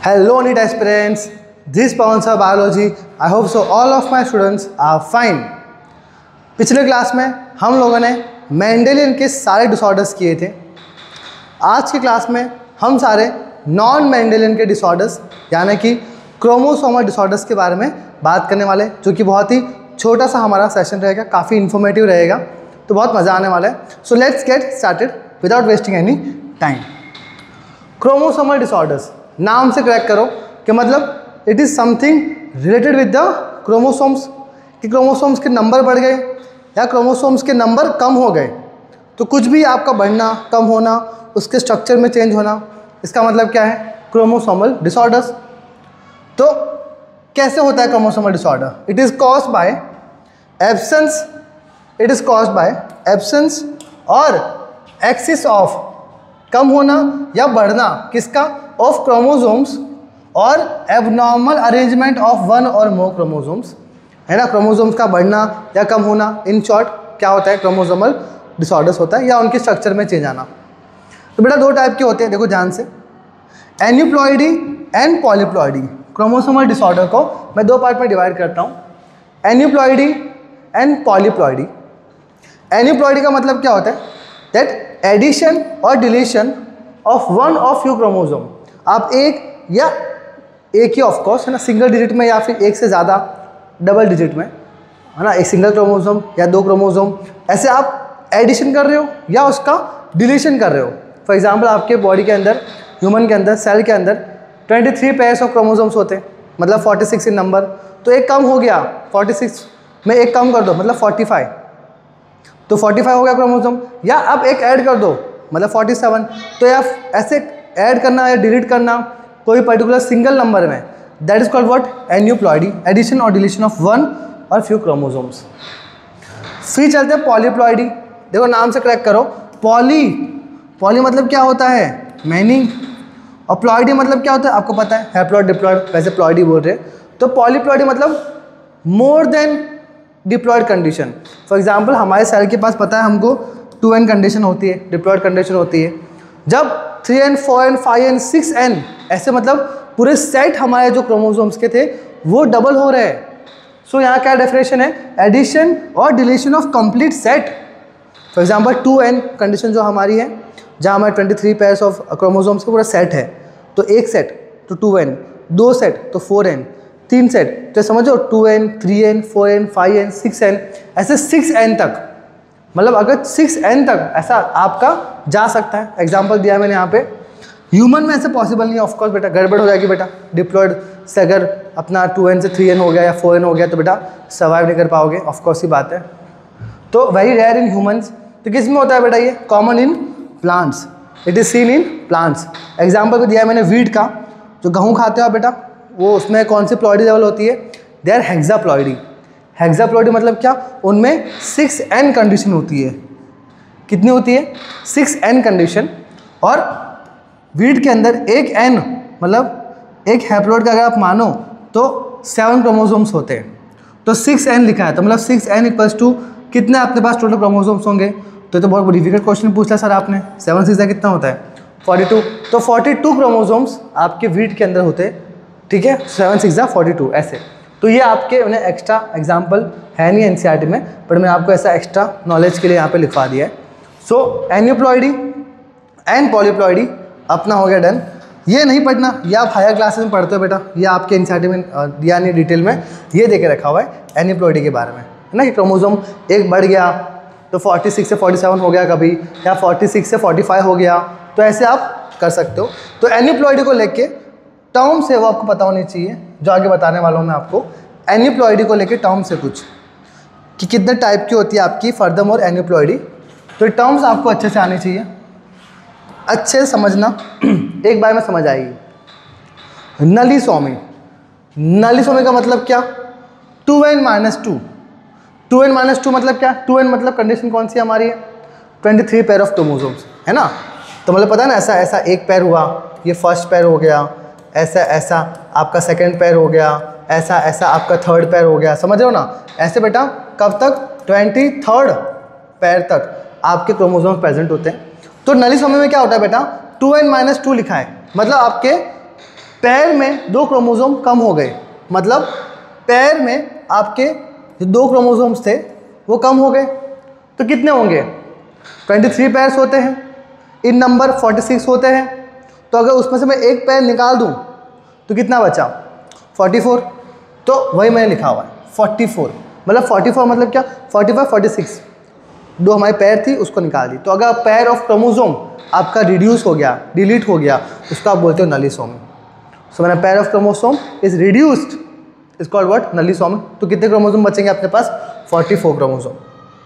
Hello NEET aspirants, this is Pawan sir biology. I hope so all of my students are fine. पिछले class में हम लोगों ने Mendelian के सारे डिसऑर्डर्स किए थे। आज की क्लास में हम सारे नॉन मेंडेलियन के डिसऑर्डर्स यानी कि क्रोमोसोमल डिसऑर्डर्स के बारे में बात करने वाले, जो कि बहुत ही छोटा सा हमारा सेशन रहेगा, काफ़ी इन्फॉर्मेटिव रहेगा, तो बहुत मज़ा आने वाला है। So let's get started without wasting any time. Chromosomal disorders नाम से क्रैक करो कि मतलब it is something related with the chromosomes, कि क्रोमोसोम्स के नंबर बढ़ गए या क्रोमोसोम्स के नंबर कम हो गए, तो कुछ भी आपका बढ़ना कम होना, उसके स्ट्रक्चर में चेंज होना, इसका मतलब क्या है? Chromosomal disorders. तो कैसे होता है chromosomal disorder? It is caused by absence और एक्सिस ऑफ, कम होना या बढ़ना किसका? ऑफ क्रोमोसोम्स और एबनॉर्मल अरेंजमेंट ऑफ वन और मोर क्रोमोसोम्स, है ना। क्रोमोसोम्स का बढ़ना या कम होना, इन शॉर्ट क्या होता है? क्रोमोसोमल डिसऑर्डर्स होता है, या उनके स्ट्रक्चर में चेंज आना। तो बेटा दो टाइप के होते हैं, देखो ध्यान से, aneuploidy and polyploidy. Chromosomal disorder को मैं दो पार्ट में डिवाइड करता हूँ, एन्यूप्लॉइडी एंड पॉलीप्लॉइडी। एन्यूप्लॉइडी का मतलब क्या होता है? दैट एडिशन और deletion of one of few chromosome. आप एक या एक ही ऑफ कोर्स, है ना, सिंगल डिजिट में या फिर एक से ज़्यादा डबल डिजिट में, है ना, एक सिंगल क्रोमोसोम या दो क्रोमोसोम, ऐसे आप एडिशन कर रहे हो या उसका डिलीशन कर रहे हो। फॉर एग्जांपल आपके बॉडी के अंदर, ह्यूमन के अंदर, सेल के अंदर 23 पेयर्स ऑफ क्रोमोसोम्स होते हैं, मतलब 46 इन नंबर। तो एक कम हो गया, 46 में एक कम कर दो मतलब 45, तो 45 हो गया क्रोमोसोम। या अब एक ऐड कर दो मतलब 47। तो या ऐसे ऐड करना या डिलीट करना कोई पर्टिकुलर सिंगल नंबर में, that is called what? Aneuploidy, addition और डिलीशन ऑफ वन और फ्यू क्रोमोसोम्स। फिर चलते हैं पॉलीप्लॉइडी। देखो नाम से क्रैक करो, पॉली मतलब क्या होता है? मैनी। और प्लॉइडी मतलब क्या होता है? आपको पता है, हैप्लॉइड डिप्लॉइड, वैसे प्लॉइडी बोल रहे हैं। तो पॉलीप्लॉइडी मतलब more than diploid condition. For example हमारे सेल के पास पता है हमको 2n कंडीशन होती है, डिप्लॉइड कंडीशन होती है। जब 3n 4n 5n 6n ऐसे मतलब पूरे सेट हमारे जो क्रोमोसोम्स के थे वो डबल हो रहे हैं। सो यहाँ क्या डेफिनेशन है? एडिशन और deletion of complete set. For example 2n condition जो हमारी है, जहाँ हमारे 23 पेयर्स ऑफ क्रोमोसोम्स का पूरा सेट है, तो एक सेट तो 2n, दो सेट तो 4n, तीन सेट तो समझो 2n 3n 4n 5n 6n, ऐसे 6n तक। मतलब अगर 6n तक ऐसा आपका जा सकता है। एग्जाम्पल दिया मैंने यहाँ पे। ह्यूमन में ऐसे पॉसिबल नहीं है, ऑफकोर्स बेटा गड़बड़ हो जाएगी बेटा। डिप्लॉइड से अगर अपना 2n से 3n हो गया या 4n हो गया तो बेटा सर्वाइव नहीं कर पाओगे, ऑफकोर्स ही बात है। तो वेरी रेयर इन ह्यूमंस। तो किस में होता है बेटा? ये common in plants, it is seen in plants. Example भी दिया है मैंने वीट का, जो गेहूँ खाते हो बेटा, वो उसमें कौन सी प्लॉइडी लेवल होती है? They are हेक्साप्लॉइडी। हेक्साप्लॉइडी मतलब क्या? उनमें 6n कंडीशन होती है। कितनी होती है? 6n condition. और वीट के अंदर एक n मतलब एक हैप्लॉइड का अगर आप मानो तो 7 क्रोमोसोम्स होते हैं। तो 6n लिखा है, तो मतलब 6n इक्वल्स टू कितने आपके पास टोटल क्रोमोसोम्स होंगे? तो बहुत डिफिकल्ट क्वेश्चन पूछा सर आपने। 7 6 कितना होता है? 42। तो 42 क्रोमोसोम्स आपके वीट के अंदर होते हैं, ठीक है। 7 6 42 ऐसे। तो ये आपके उन्हें एक्स्ट्रा एग्जाम्पल है नहीं एनसीईआरटी में, पर मैं आपको ऐसा एक्स्ट्रा नॉलेज के लिए यहाँ पे लिखवा दिया है। सो एन्यूप्लॉइडी एंड पॉलीप्लॉइडी अपना हो गया डन। ये नहीं पढ़ना, ये आप हायर क्लासेस में पढ़ते हो बेटा, ये आपके एनसीईआरटी में दिया नहीं डिटेल में, ये दे के रखा हुआ है एन्यूप्लॉइडी के बारे में, है ना, कि क्रोमोसोम एक बढ़ गया तो 46 से 47 हो गया कभी, या 46 से 45 हो गया, तो ऐसे आप कर सकते हो। तो एन्यूप्लॉइडी को लेके टर्म्स है वो आपको पता होनी चाहिए, जो आगे बताने वाला हूँ मैं आपको। एन्यूप्लॉइडी को लेके टर्म्स है कुछ, कि कितने टाइप की होती है आपकी फर्दरमोर एन्यूप्लॉइडी। तो टर्म्स आपको अच्छे से आनी चाहिए, अच्छे से समझना, एक बार में समझ आएगी। नलीसोमी। नलीसोमी का मतलब क्या? 2n - 2। 2n - 2 मतलब क्या? 2n मतलब कंडीशन कौन सी हमारी है? 23 पेयर ऑफ क्रोमोसोम्स, है ना। तो मतलब पता है ना, ऐसा ऐसा एक पैर हुआ, ये फर्स्ट पैर हो गया, ऐसा ऐसा आपका सेकंड पैर हो गया, ऐसा ऐसा आपका थर्ड पैर हो गया, समझ रहे हो ना। ऐसे बेटा कब तक? 23rd पैर तक आपके क्रोमोसोम्स प्रेजेंट होते हैं। तो नलीसोमी में क्या होता है बेटा? 2n - 2 लिखा है, मतलब आपके पैर में 2 क्रोमोसोम कम हो गए, मतलब पैर में आपके जो 2 क्रोमोसोम्स थे वो कम हो गए, तो कितने होंगे? 23 पैर्स होते हैं, इन नंबर 46 होते हैं, तो अगर उसमें से मैं एक पैर निकाल दूं तो कितना बचा? 44। तो वही मैंने लिखा हुआ है 44, मतलब 44 मतलब क्या? 45 46 2 हमारी पैर थी उसको निकाल दी। तो अगर पैर ऑफ क्रोमोसोम आपका रिड्यूस हो गया, डिलीट हो गया, उसको आप बोलते हो नलीसोमी। सो मैंने pair of chromosome is reduced, is called what? नलीसोमी। तो कितने क्रोमोसोम बचेंगे आपके पास? 44 क्रोमोसोम,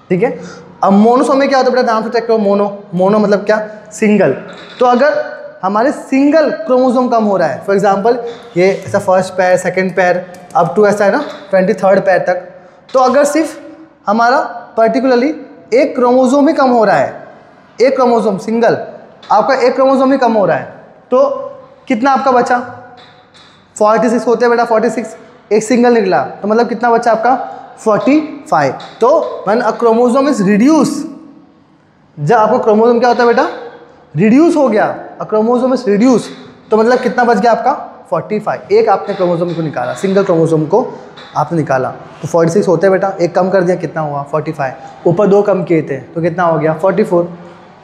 ठीक है। अब मोनोसोमी क्या होता है बेटा? नाम से चेक करो, मोनो मतलब क्या? सिंगल। तो अगर हमारे सिंगल क्रोमोसोम कम हो रहा है, फॉर एग्जांपल ये ऐसा फर्स्ट पैर, सेकंड पैर, अप टू ऐसा है ना 23rd पैर तक, तो अगर सिर्फ हमारा पर्टिकुलरली एक क्रोमोसोम ही कम हो रहा है, एक क्रोमोसोम सिंगल, आपका एक क्रोमोसोम ही कम हो रहा है, तो कितना आपका बचा? 46 होते हैं बेटा, 46, एक सिंगल निकला, तो मतलब कितना बचा आपका? 45। तो when a chromosome is reduce, जब आपका क्रोमोसोम क्या होता है बेटा? रिड्यूस हो गया, अ क्रोमोसोम इज रिड्यूस, तो मतलब कितना बच गया आपका? 45। एक आपने क्रोमोसोम को निकाला, सिंगल क्रोमोसोम को आपने निकाला, तो 46 होते हैं बेटा, एक कम कर दिया, कितना हुआ? 45। ऊपर 2 कम किए थे तो कितना हो गया? 44।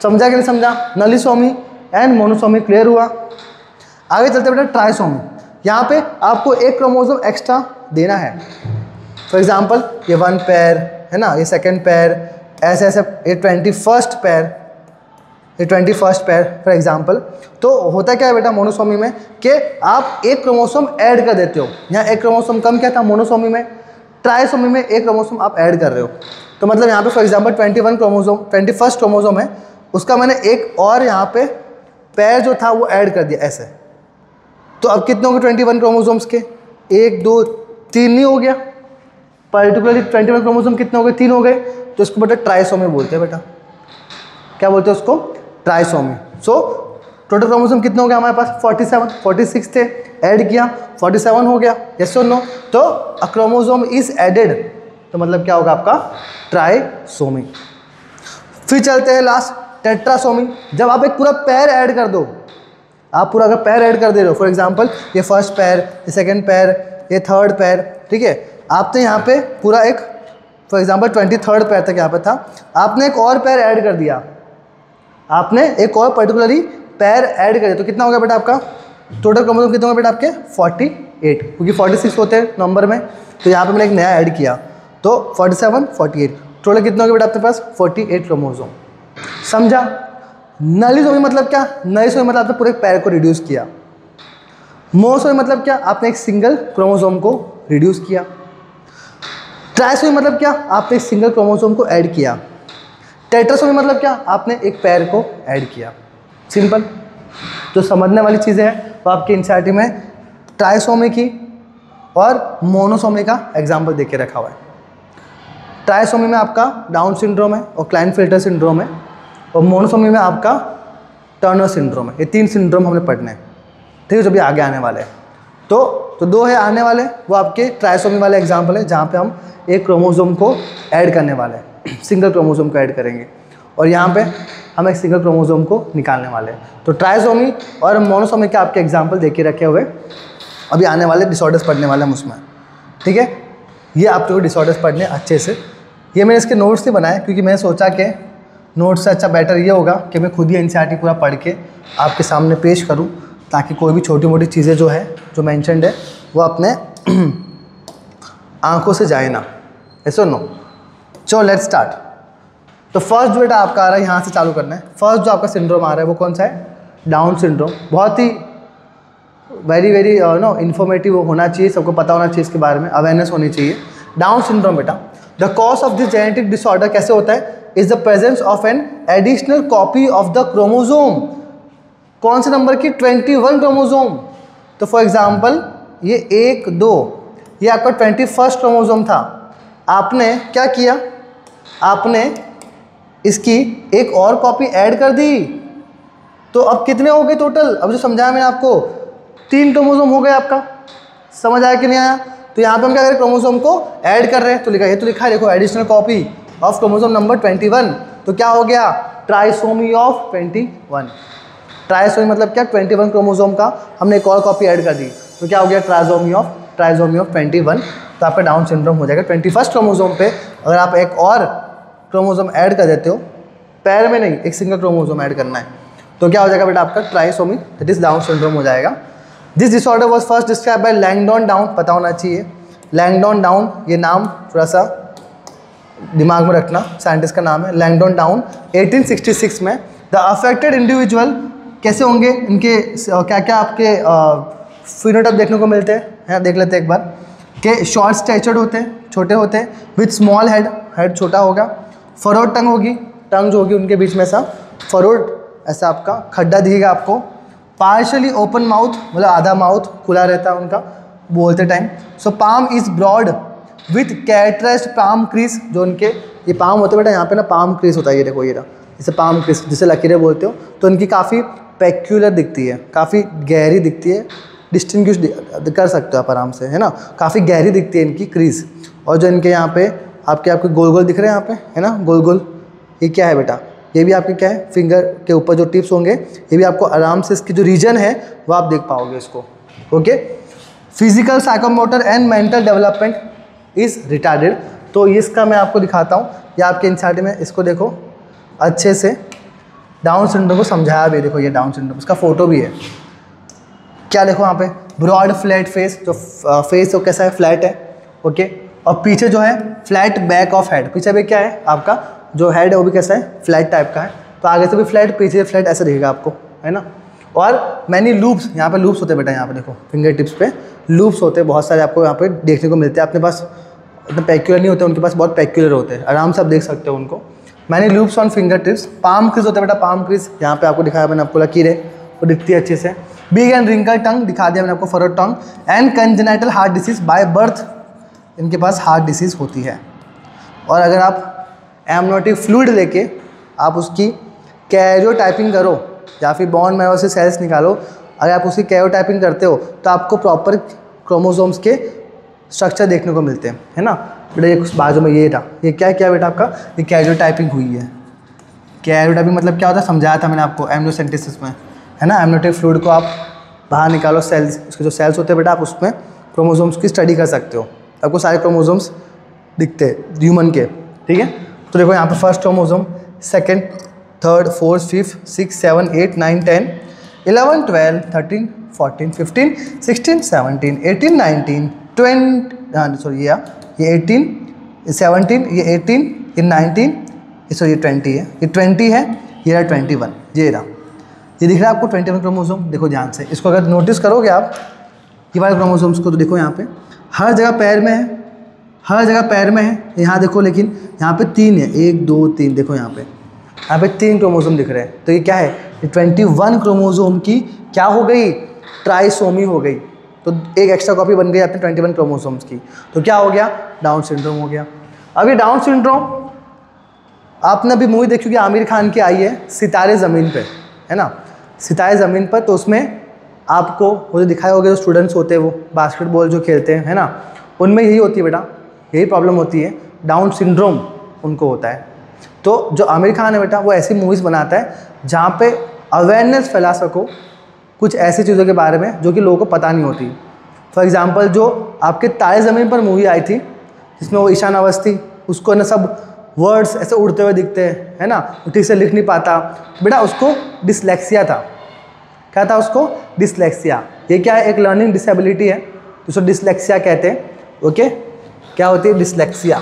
समझा कि नहीं समझा? नलीसोमी एंड मोनोसोमी क्लियर हुआ। आगे चलते बेटा ट्राइसोमी। यहाँ पे आपको एक क्रोमोसोम एक्स्ट्रा देना है, फॉर एग्जाम्पल ये 1 पैर है ना, ये सेकेंड पैर, ऐसे ऐसे, ये 21st पैर, ये 21st पैर फॉर एग्जाम्पल। तो होता क्या है बेटा मोनोसोमी में कि आप एक क्रोमोसोम ऐड कर देते हो। यहाँ एक क्रोमोसोम कम क्या था मोनोसोमी में, ट्राइसोमी में एक क्रोमोसोम आप ऐड कर रहे हो। तो मतलब यहाँ पे फॉर एग्जाम्पल 21st क्रोमोसोम है, उसका मैंने एक और यहाँ पे पैर जो था वो ऐड कर दिया ऐसे, तो अब कितने हो गए 21 क्रोमोसोम्स के? 1 2 3 नहीं हो गया? पर्टिकुलरली 21 क्रोमोसोम कितने हो गए? 3 हो गए, तो इसको बेटा ट्राइसोमी बोलते हैं बेटा। क्या बोलते हैं उसको? ट्राइसोमी। सो टोटल क्रोमोसोम कितने हो गए हमारे पास? 47, 46 थे, ऐड किया 47 हो गया, यस और नो? तो अ क्रोमोसोम इज एडेड, तो मतलब क्या होगा आपका? ट्राइसोमी। फिर चलते हैं लास्ट टेट्रासोमी। जब आप एक पूरा पैर ऐड कर दो, आप पूरा अगर पैर ऐड कर दे रहे हो, फॉर एग्जांपल ये फर्स्ट पैर, ये सेकंड पैर, ये थर्ड पैर, ठीक है, आपने यहाँ पे पूरा एक फॉर एग्जांपल 23rd पैर तक यहाँ पे था, आपने एक और पैर ऐड कर दिया, आपने एक और पर्टिकुलरली पैर ऐड कर दिया, तो कितना हो गया बेटा आपका? टोटल क्रोमोसोम कितना होगा बेटा आपके? 48, क्योंकि 46 होते हैं नंबर में, तो यहाँ पे मैंने एक नया ऐड किया, तो 47 48, टोटल कितना हो गया बेटा आपके पास? 48 क्रोमोसोम। समझा? नलीसोमी मतलब क्या? नलीसोमी मतलब आपने पूरे पैर को रिड्यूस किया। मोनोसोमी मतलब क्या? आपने एक सिंगल क्रोमोसोम को रिड्यूस किया। ट्राइसोमी मतलब क्या? आपने एक सिंगल क्रोमोसोम को ऐड किया। टेट्रासोमी मतलब क्या? आपने एक पैर को ऐड किया। सिंपल। जो समझने वाली चीज़ें हैं वो आपके एनसीईआरटी में ट्राइसोमी की और मोनोसोमी का एग्जाम्पल दे के रखा हुआ है। ट्राइसोमी में आपका डाउन सिंड्रोम है और क्लाइनफिल्टर सिंड्रोम है, और मोनोसोमी में आपका टर्नर सिंड्रोम है। ये 3 सिंड्रोम हमने पढ़ने हैं, ठीक है, जो भी आगे आने वाले हैं। तो 2 है आने वाले, वो आपके ट्राइसोमी वाले एग्जाम्पल है, जहाँ पे हम एक क्रोमोसोम को ऐड करने वाले हैं, सिंगल क्रोमोसोम को ऐड करेंगे, और यहाँ पे हम एक सिंगल क्रोमोसोम को निकालने वाले हैं। तो ट्राइसोमी और मोनोसोमी के आपके एग्जाम्पल देके रखे हुए, अभी आने वाले डिसऑर्डर्स पढ़ने वाले हम उसमें, ठीक है। ये आप लोग डिसऑर्डर्स पढ़ने अच्छे से, ये मैंने इसके नोट्स नहीं बनाए, क्योंकि मैंने सोचा कि नोट्स से अच्छा बेटर ये होगा कि मैं खुद ही एनसीईआरटी पूरा पढ़ के आपके सामने पेश करूं, ताकि कोई भी छोटी मोटी चीज़ें जो है जो मेंशन्ड है वो अपने आंखों से जाए ना, ऐसा नो। चलो लेट्स स्टार्ट। तो फर्स्ट जो बेटा आपका आ रहा है, यहाँ से चालू करना है। फर्स्ट जो आपका सिंड्रोम आ रहा है वो कौन सा है? Down syndrome. बहुत ही वेरी नो इन्फॉर्मेटिव होना चाहिए, सबको पता होना चाहिए इसके बारे में, अवेयरनेस होनी चाहिए। डाउन सिंड्रोम बेटा, the cause of this genetic disorder कैसे होता है? Is the presence of an additional copy of the chromosome. कौन से नंबर की? 21 क्रोमोसोम। तो फॉर एग्जाम्पल ये 1 2, ये आपका 21st क्रोमोसोम था, आपने क्या किया? आपने इसकी एक और कॉपी ऐड कर दी, तो अब कितने हो गए टोटल? अब जो समझाया मैंने आपको, 3 क्रोमोसोम हो गए आपका। समझ आया कि नहीं आया? तो यहाँ पे हम क्या करें? क्रोमोसोम को ऐड कर रहे हैं, तो लिखा, ये तो लिखा है देखो, additional copy of chromosome number 21, तो क्या हो गया? Trisomy of 21। ट्राइसोमी मतलब क्या, 21 क्रोमोसोम का हमने एक और कॉपी ऐड कर दी, तो क्या हो गया ट्राइसोमी ऑफ 21। तो आपका डाउन सिंड्रोम हो जाएगा। 21 क्रोमोसोम पे अगर आप एक और क्रोमोसोम ऐड कर देते हो, पैर में नहीं, एक सिंगल क्रोमोसोम ऐड करना है, तो क्या हो जाएगा बेटा आपका trisomy, that is Down syndrome हो जाएगा। This disorder was first describe by Langdon Down, पता होना चाहिए लैंगडॉन डाउन, ये नाम थोड़ा सा दिमाग में रखना, साइंटिस्ट का नाम है लैंगडॉन डाउन, 1866 में। द अफेक्टेड इंडिविजुअल कैसे होंगे, इनके क्या क्या आपके फिनोटाइप देखने को मिलते हैं, देख लेते हैं एक बार, कि शॉर्ट स्टैचर्ड होते हैं, छोटे होते हैं, विथ स्मॉल हेड छोटा होगा, फरोड टंग होगी, टंग जो होगी उनके बीच में ऐसा फरोड, ऐसा आपका खड्डा दिखेगा आपको, पार्शली ओपन माउथ मतलब आधा माउथ खुला रहता है उनका बोलते time. So palm is broad with characterized palm crease, जो उनके ये पाम होते हैं बेटा, यहाँ पे ना पाम क्रीज होता है, ये देखो ये जैसे पाम क्रीज जिसे लकीरें बोलते हो, तो उनकी काफ़ी पेक्यूलर दिखती है, काफ़ी गहरी दिखती है, डिस्टिंग्विश कर सकते हो आप आराम से, है ना, काफ़ी गहरी दिखती है इनकी क्रीज। और जो इनके यहाँ पे आपके गोल गोल दिख रहे हैं यहाँ पे, है ना, गोल गोल, ये क्या है बेटा, ये भी आपके क्या है, फिंगर के ऊपर जो टिप्स होंगे, ये भी आपको आराम से इसकी जो रीजन है वो आप देख पाओगे इसको। Okay, physical psychomotor and mental development is retarded, तो इसका मैं आपको दिखाता हूँ, ये आपके इंसाइड में, इसको देखो अच्छे से, डाउन सिंड्रोम को समझाया भी, देखो ये डाउन सिंड्रोम, इसका फोटो भी है, क्या देखो यहाँ पे, ब्रॉड फ्लैट फेस, जो फेस वो कैसा है, फ्लैट है, ओके, और पीछे जो है फ्लैट बैक ऑफ हेड, पीछे भी क्या है आपका जो हेड है वो भी कैसा है, फ्लैट टाइप का है, तो आगे से भी फ्लैट, पीछे से फ्लैट, ऐसे दिखेगा आपको, है ना। और मैनी लूप्स, यहाँ पे लूप्स होते हैं बेटा, यहाँ पे देखो फिंगर टिप्स पे लूप्स होते हैं बहुत सारे, आपको यहाँ पे देखने को मिलते हैं, अपने पास इतना पैक्यूलर नहीं होते, उनके पास बहुत पैक्यूलर होते हैं, आराम से आप देख सकते हो उनको। Many loops on finger tips, palm crease होता है बेटा, पाम क्रीज यहाँ पे आपको दिखाया मैंने, आपको लकीर है वो दिखती है अच्छे से। बिग एंड रिंकल टंग दिखा दिया मैंने आपको, furrowed tongue, and congenital heart disease, by birth इनके पास हार्ट डिसीज होती है। और अगर आप एमनियोटिक फ्लूइड लेके आप उसकी कैरियोटाइपिंग करो या फिर बोन मैरो से सेल्स निकालो, अगर आप उसकी कैरियोटाइपिंग करते हो तो आपको प्रॉपर क्रोमोसोम्स के स्ट्रक्चर देखने को मिलते हैं, है ना। बेटा ये बाजू में ये था, ये क्या क्या बेटा आपका, ये कैरियोटाइपिंग हुई है। कैरियोटाइपिंग मतलब क्या होता है, समझाया था मैंने आपको एमनियोसेंटेसिस में, है ना। एमनियोटिक फ्लूइड को आप बाहर निकालो, सेल्स, उसके जो सेल्स होते हैं बेटा, आप उसमें क्रोमोसोम्स की स्टडी कर सकते हो, आपको सारे क्रोमोसोम्स दिखते हैं ह्यूमन के, ठीक है। तो देखो यहाँ पे first chromosome, second, third, fourth, fifth, 6, 7, 8, 9, 10, 11, 12, 13, 14, 15, 16, 17, 18, 19, 20, sorry ये 18, ये 17, ये 18, ये 19, सॉरी ये 20 है, ये 20 है, ये रहा 21, ये रहा, ये दिख रहा है आपको 21 क्रोमोसोम। देखो ध्यान से इसको अगर नोटिस करोगे आप ये वाले क्रोमोसोम्स को, तो देखो यहाँ पे हर जगह पैर में है, हर जगह पैर में है, यहाँ देखो, लेकिन यहाँ पे 3 है, 1, 2, 3, देखो यहाँ पे 3 क्रोमोसोम दिख रहे हैं, तो ये क्या है, ये 21 क्रोमोसोम की क्या हो गई, ट्राइसोमी हो गई, तो एक एक्स्ट्रा कॉपी बन गई अपने 21 क्रोमोसोम्स की, तो क्या हो गया, डाउन सिंड्रोम हो गया। अब ये डाउन सिंड्रोम आपने अभी मूवी देखी होगी आमिर खान की आई है सितारे ज़मीन पे, है ना, सितारे ज़मीन पर, तो उसमें आपको वो जो दिखाए होगे, जो स्टूडेंट्स होते हैं वो बास्केटबॉल जो खेलते हैं, है ना, उनमें यही होती है बेटा, यही प्रॉब्लम होती है, डाउन सिंड्रोम उनको होता है। तो जो आमिर खान है बेटा, वो ऐसी मूवीज़ बनाता है जहाँ पे अवेयरनेस फैला सको कुछ ऐसी चीज़ों के बारे में जो कि लोगों को पता नहीं होती। फॉर एग्जांपल जो आपके तारे ज़मीन पर मूवी आई थी, जिसमें वो ईशान अवस्थी, उसको ना सब वर्ड्स ऐसे उड़ते हुए दिखते हैं, है ना, ठीक से लिख नहीं पाता, बेटा उसको डिसलेक्सिया था। क्या था उसको, डिसलेक्सिया। ये क्या है, एक लर्निंग डिसेबिलिटी है, जिसको डिसलेक्सिया कहते हैं। ओके, क्या होती है डिसलेक्सिया,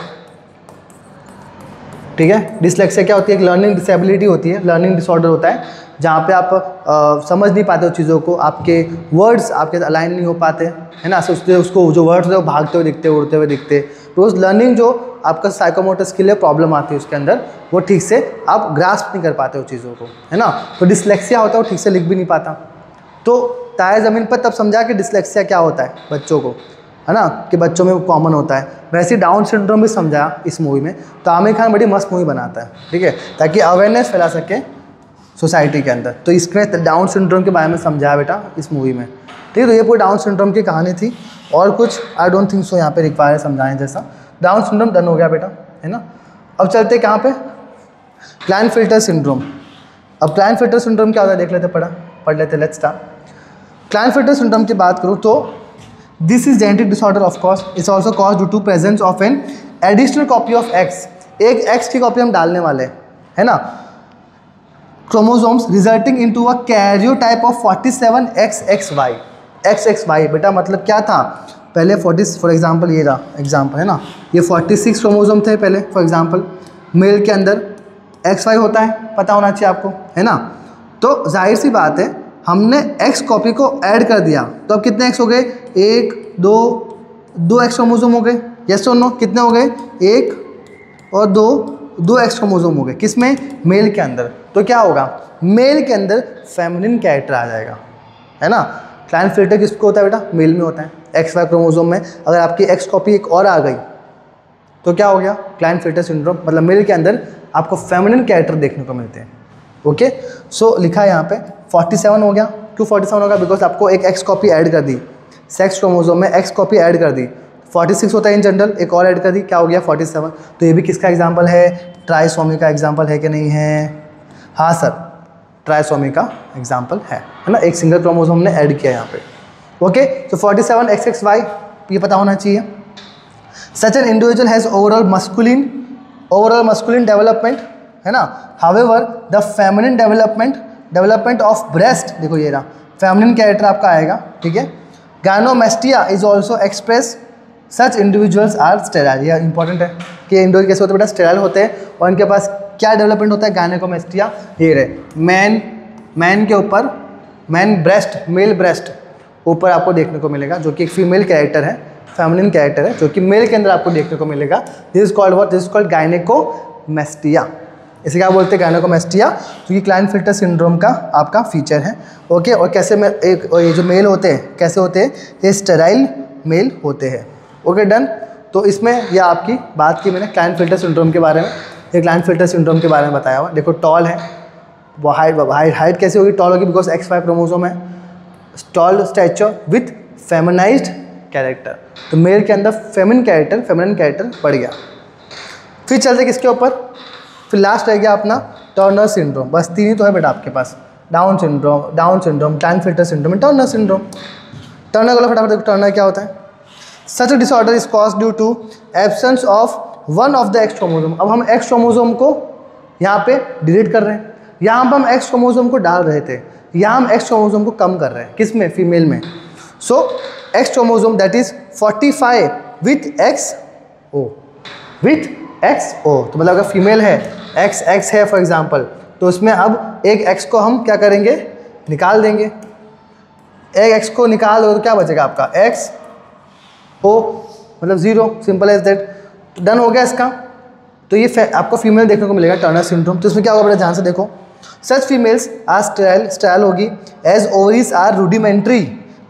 ठीक है। डिसलेक्सिया क्या होती है, एक लर्निंग डिसेबिलिटी होती है, लर्निंग डिसऑर्डर होता है, जहाँ पे आप समझ नहीं पाते हो चीज़ों को, आपके वर्ड्स आपके अलाइन नहीं हो पाते, है ना, सोचते उसको जो वर्ड्स है वो भागते हुए दिखते, उड़ते हुए दिखते, तो उस लर्निंग जो आपका साइकोमोटर स्किल है, प्रॉब्लम आती है उसके अंदर, वो ठीक से आप ग्रास्प नहीं कर पाते हो चीज़ों को, है ना। तो डिसलेक्सिया होता है, वो ठीक से लिख भी नहीं पाता। तो तारे ज़मीन पर तब समझा कि डिसलेक्सिया क्या होता है बच्चों को, है ना, कि बच्चों में वो कॉमन होता है। वैसे डाउन सिंड्रोम भी समझाया इस मूवी में। तो आमिर खान बड़ी मस्त मूवी बनाता है, ठीक है, ताकि अवेयरनेस फैला सके सोसाइटी के अंदर। तो इसमें डाउन सिंड्रोम के बारे में समझाया बेटा इस मूवी में, ठीक है। तो ये पूरी डाउन सिंड्रोम की कहानी थी, और कुछ आई डोंट थिंक सो यहाँ पे रिक्वायर समझाएं जैसा। डाउन सिंड्रोम डन हो गया बेटा, है ना। अब चलते कहाँ पे, क्लाइनफिल्टर सिंड्रोम। अब क्लाइनफिल्टर सिंड्रोम क्या होता है देख लेते, पढ़ा पढ़ लेते, लेट्स स्टार्ट। क्लाइनफिल्टर सिंड्रोम की बात करूँ तो this is genetic disorder of course, it's also cause due to presence of an additional copy of X. एक एक्स की कॉपी हम डालने वाले है ना, chromosomes resulting into a karyotype of 47XXY। XXY बेटा मतलब क्या था, पहले 40 फॉर एग्जांपल, ये रहा एग्जांपल है ना, ये 46 क्रोमोसोम थे पहले फॉर एग्जांपल, मेल के अंदर XY होता है, पता होना चाहिए आपको है ना। तो जाहिर सी बात है हमने X कॉपी को ऐड कर दिया, तो अब कितने X हो गए, 1 2 X क्रोमोसोम हो गए, यस और नो, कितने हो गए, 1 और 2 X क्रोमोसोम हो गए, किसमें, मेल के अंदर। तो क्या होगा, मेल के अंदर फेमिनिन कैरेक्टर आ जाएगा है ना। क्लाइनफिल्टर किसको होता है बेटा, मेल में होता है, XY क्रोमोसोम में। अगर आपकी X कॉपी एक और आ गई तो क्या हो गया, क्लाइनफिल्टर सिंड्रोम, मतलब मेल के अंदर आपको फेमिनिन कैरेक्टर देखने को मिलते हैं। ओके, सो लिखा है यहाँ पे 47 हो गया। क्यों 47 होगा, बिकॉज आपको एक X कॉपी ऐड कर दी, सेक्स क्रोमोसोम में X कॉपी ऐड कर दी, 46 होता है इन जनरल, एक और ऐड कर दी, क्या हो गया 47। तो ये भी किसका एग्जाम्पल है, ट्राइसोमी का एग्जाम्पल है कि नहीं है, हाँ सर ट्राइसोमी का एग्जाम्पल है ना, एक सिंगल क्रोमोसोम ने ऐड किया यहाँ पे। ओके, तो 47XXY ये पता होना चाहिए। Such an individual has overall masculine development है ना, however the feminine development of breast, देखो ये रहा फेमिनिन कैरेक्टर आपका आएगा, ठीक है। Gynaecomastia is also express, such individuals are sterile, यह इंपॉर्टेंट है कि इंडिविजुअल कैसे होते हैं बेटा, स्टेराइल होते हैं, और इनके पास क्या डेवलपमेंट होता है, गायनोमेस्टिया, ये रहे मैन के ऊपर, मैन ब्रेस्ट, मेल ब्रेस्ट ऊपर आपको देखने को मिलेगा, जो कि एक फीमेल कैरेक्टर है, फेमिनिन कैरेक्टर है, जो कि मेल के अंदर आपको देखने को मिलेगा। This is called what, this is called gynaecomastia, इसे क्या बोलते हैं, गायनेकोमेस्टिया, जो कि क्लाइनफिल्टर सिंड्रोम का आपका फीचर है। ओके, और कैसे में एक ये जो मेल होते हैं कैसे होते हैं, ये स्टेराइल मेल होते हैं। Okay done. तो इसमें ये आपकी बात की मैंने क्लाइनफिल्टर सिंड्रोम के बारे में, ये क्लाइनफिल्टर सिंड्रोम के बारे में बताया हुआ। देखो टॉल है, वो हाइट कैसे होगी, टॉल होगी बिकॉज XY क्रोमोसोम है, टॉल स्टैचर विथ फेमिनाइज्ड कैरेक्टर, तो मेल के अंदर फेमिनिन कैरेक्टर बढ़ गया। फिर चलते किसके ऊपर, फिर लास्ट रह गया अपना टर्नर सिंड्रोम, बस 3 ही तो है बेटा आपके पास, Down syndrome, Klinefelter syndrome, Turner syndrome. Turner को फटाफट देखो, टर्नर क्या होता है, such a disorder is caused due to absence of one of the X chromosome. अब हम X क्रोमोसोम को यहाँ पे डिलीट कर रहे हैं, यहाँ पर हम X क्रोमोसोम को डाल रहे थे, यहाँ हम X क्रोमोसोम को कम कर रहे हैं, किस में, फीमेल में। सो X chromosome that is 45 with XO, तो मतलब अगर फीमेल है XX है फॉर एग्जाम्पल, तो उसमें अब एक X को हम क्या करेंगे, निकाल देंगे, एक X को निकाल दो तो क्या बचेगा आपका XO, मतलब 0, सिंपल एज दैट। डन हो गया इसका। तो ये आपको फीमेल देखने को मिलेगा टर्नर सिंड्रोम। तो इसमें क्या होगा बेटा, ध्यान से देखो, सच फीमेल्स आर स्टेराइल होगी, as ovaries are rudimentary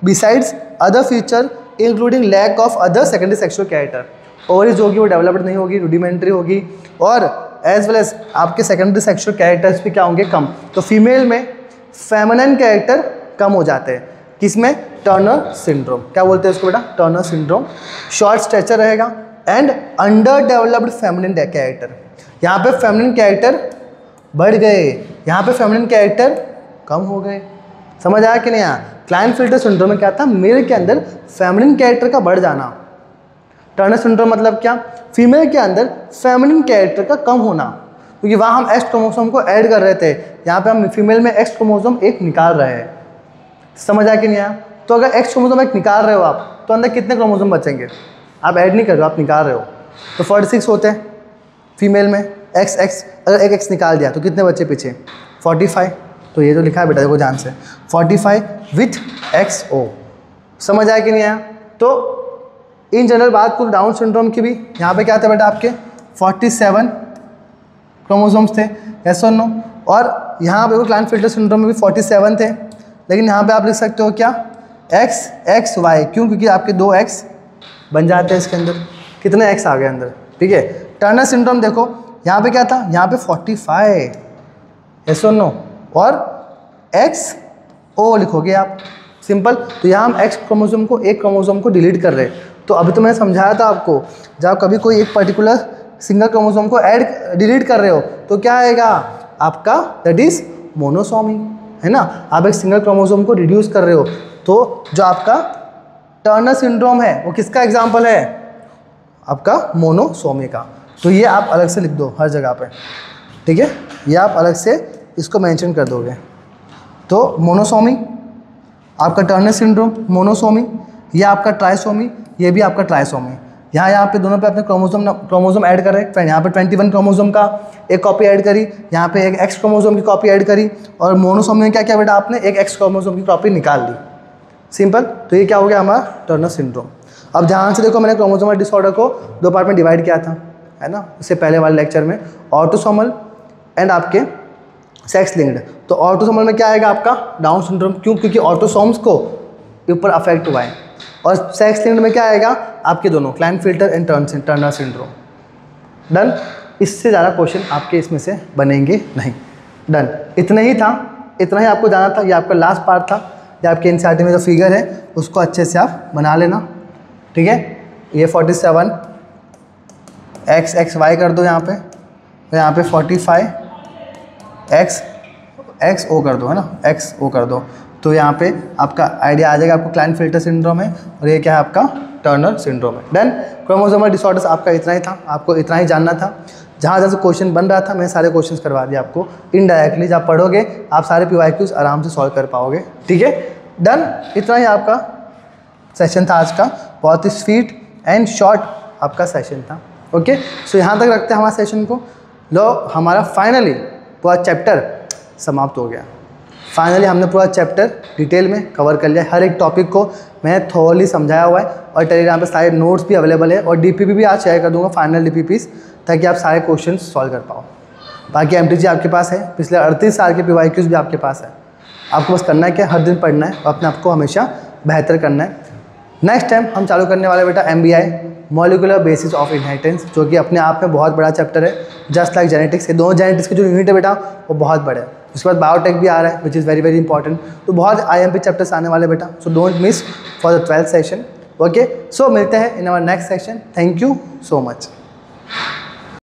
besides other feature including lack of other secondary sexual character. Ovaries होगी वो डेवलप्ड नहीं होगी, रूडिमेंट्री होगी, और एज वेल एज आपके सेकेंडरी सेक्सुअल कैरेक्टर्स भी क्या होंगे, कम। तो फीमेल में फेमिनिन कैरेक्टर कम हो जाते हैं, किसमें, टर्नर सिंड्रोम। क्या बोलते हैं इसको बेटा, टर्नर सिंड्रोम। शॉर्ट स्टैचर रहेगा and under developed feminine character, यहाँ पे फेमिनिन कैरेक्टर बढ़ गए, यहाँ पे फेमिनिन कैरेक्टर कम हो गए। समझ आया कि नहीं आया। क्लाइनफिल्टर सिंड्रोम में क्या था, मेल के अंदर फेमिनिन कैरेक्टर का बढ़ जाना। टर्नर सिंड्रोम मतलब क्या, फीमेल के अंदर फेमिनिन कैरेक्टर का कम होना, क्योंकि वहाँ हम X क्रोमोसोम को ऐड कर रहे थे, यहाँ पे हम फीमेल में X क्रोमोसोम एक निकाल रहे हैं। समझ आया कि नहीं आया। तो अगर X क्रोमोसोम एक निकाल रहे हो आप, तो अंदर कितने क्रोमोसोम बचेंगे, आप ऐड नहीं कर रहे हो, आप निकाल रहे हो, तो 46 होते हैं फीमेल में, XX अगर एक X निकाल दिया तो कितने बच्चे पीछे, 45। तो ये जो लिखा है बेटा देखो ध्यान से, 45 विथ XO। समझ आया कि नहीं आया। तो इन जनरल बात करूँ डाउन सिंड्रोम की भी, यहाँ पे क्या था बेटा आपके 47 क्रोमोसोम्स थे, यस और नो, और यहाँ पे क्लाइनफिल्टर सिंड्रोम में भी 47 थे, लेकिन यहाँ पे आप लिख सकते हो क्या, XXY, क्यों, क्योंकि आपके 2 X बन जाते हैं इसके अंदर, कितने X आ गए अंदर, ठीक है। टर्नर सिंड्रोम देखो, यहाँ पे क्या था, यहाँ पे 45, यस और नो, और XO लिखोगे आप, सिंपल। तो यहाँ हम X क्रोमोसोम को, एक क्रोमोसोम को डिलीट कर रहे हैं। तो अभी तो मैंने समझाया था आपको, जब कभी कोई एक पर्टिकुलर सिंगल क्रोमोसोम को डिलीट कर रहे हो तो क्या आएगा आपका, दैट इज मोनोसोमी, है ना, आप एक सिंगल क्रोमोसोम को रिड्यूस कर रहे हो, तो जो आपका टर्नर सिंड्रोम है वो किसका एग्जाम्पल है, आपका मोनोसोमी का। तो ये आप अलग से लिख दो हर जगह पे, ठीक है, ये आप अलग से इसको मेंशन कर दोगे। तो मोनोसोमी आपका टर्नर सिंड्रोम, मोनोसोमी ये आपका ट्राइसोमी, ये भी आपका ट्राइसोमी। यहाँ पे दोनों पे अपने क्रोमोसोम ऐड कर रहे हैं, यहाँ पे 21 क्रोमोसोम का एक कॉपी ऐड करी, यहाँ पे एक एक्स क्रोमोसोम की कॉपी ऐड करी, और मोनोसोमी में क्या किया बेटा आपने, एक एक्स क्रोमोसोम की कॉपी निकाल ली, सिंपल। तो ये क्या हो गया हमारा टर्नर सिंड्रोम। अब ध्यान से देखो, मैंने क्रोमोसोमल डिसऑर्डर को 2 पार्ट में डिवाइड किया था, है ना, इससे पहले वाले लेक्चर में, ऑटोसोमल एंड आपके सेक्स लिंक्ड। तो ऑटोसोमल में क्या आएगा आपका डाउन सिंड्रोम, क्यों, क्योंकि ऑटोसोम्स को ऊपर अफेक्ट हुआ है। और सेक्स लिंक्ड में क्या आएगा आपके दोनों क्लाइनफिल्टर एंड टर्नर सिंड्रोम। डन, इससे ज़्यादा क्वेश्चन आपके इसमें से बनेंगे नहीं। डन, इतना ही था, इतना ही आपको जाना था। ये आपका लास्ट पार्ट था, ये आपके एनसीईआरटी में जो फिगर है उसको अच्छे से आप बना लेना, ठीक है। ये 47 x y कर दो यहाँ पे, तो यहाँ पे 45 x o कर दो, है ना, x o कर दो। तो यहाँ पे आपका आइडिया आ जाएगा, आपको क्लाइनफिल्टर सिंड्रोम है और ये क्या है आपका टर्नर सिंड्रोम है। डन, क्रोमोसोमल डिसऑर्डर्स आपका इतना ही था, आपको इतना ही जानना था। जहाँ जहाँ से क्वेश्चन बन रहा था मैं सारे क्वेश्चंस करवा दिए आपको इनडायरेक्टली। जब पढ़ोगे आप सारे PYQs आराम से सॉल्व कर पाओगे, ठीक है। डन, इतना ही आपका सेशन था आज का, बहुत ही स्वीट एंड शॉर्ट आपका सेशन था। ओके, सो यहाँ तक रखते हैं हमारे सेशन को। लो, हमारा फाइनली पूरा चैप्टर समाप्त हो गया। फाइनली हमने पूरा चैप्टर डिटेल में कवर कर लिया, हर एक टॉपिक को मैंने थोरली समझाया हुआ है, और टेलीग्राम पे सारे नोट्स भी अवेलेबल है, और DPP भी आज शेयर कर दूंगा, फाइनल DPPs, ताकि आप सारे क्वेश्चन सॉल्व कर पाओ। बाकी MTG आपके पास है, पिछले 38 साल के PYQs भी आपके पास है। आपको बस करना है क्या, हर दिन पढ़ना है और अपने आप को हमेशा बेहतर करना है। नेक्स्ट टाइम हम चालू करने वाले बेटा MBI molecular basis of inheritance, जो कि अपने आप में बहुत बड़ा चैप्टर है, जस्ट लाइक जेनेटिक्स के। दोनों जेनेटिक्स के जो यूनिट है बेटा वो बहुत बड़े हैं। उसके बाद बायोटेक भी आ रहा है, which is very very important. तो बहुत IMP चैप्टर्स आने वाले बेटा, so don't miss for the 12th session. Okay, so मिलते हैं in our next session. Thank you so much.